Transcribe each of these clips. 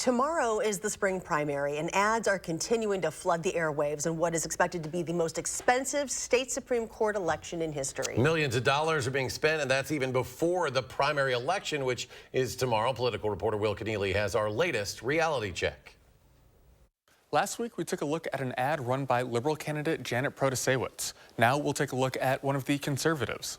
Tomorrow is the spring primary, and ads are continuing to flood the airwaves in what is expected to be the most expensive state Supreme Court election in history. Millions of dollars are being spent, and that's even before the primary election, which is tomorrow. Political reporter Will Keneally has our latest reality check. Last week, we took a look at an ad run by Liberal candidate Janet Protasewicz. Now we'll take a look at one of the conservatives.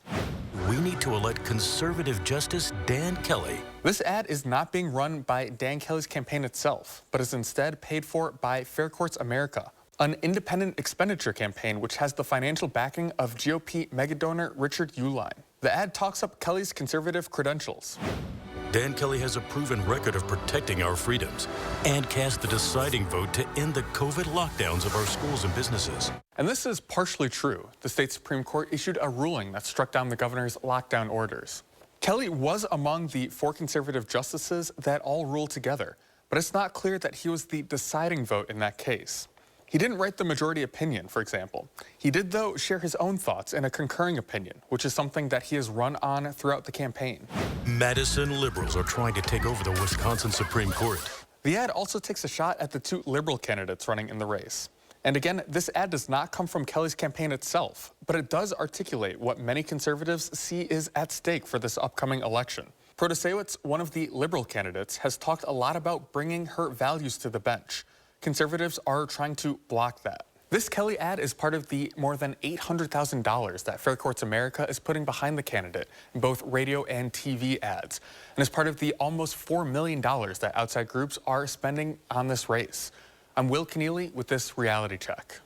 We need to elect conservative Justice Dan Kelly. This ad is not being run by Dan Kelly's campaign itself, but is instead paid for by Fair Courts America, an independent expenditure campaign which has the financial backing of GOP megadonor Richard Uihlein. The ad talks up Kelly's conservative credentials. Dan Kelly has a proven record of protecting our freedoms and cast the deciding vote to end the COVID lockdowns of our schools and businesses. And this is partially true. The state Supreme Court issued a ruling that struck down the governor's lockdown orders. Kelly was among the 4 conservative justices that all ruled together, but it's not clear that he was the deciding vote in that case. He didn't write the majority opinion, for example. He did, though, share his own thoughts in a concurring opinion, which is something that he has run on throughout the campaign. Madison liberals are trying to take over the Wisconsin Supreme Court. The ad also takes a shot at the 2 liberal candidates running in the race. And again, this ad does not come from Kelly's campaign itself, but it does articulate what many conservatives see is at stake for this upcoming election. Protasewicz, one of the liberal candidates, has talked a lot about bringing her values to the bench. Conservatives are trying to block that. This Kelly ad is part of the more than $800,000 that Fair Courts America is putting behind the candidate in both radio and TV ads, and is part of the almost $4 million that outside groups are spending on this race. I'm Will Keneally with this reality check.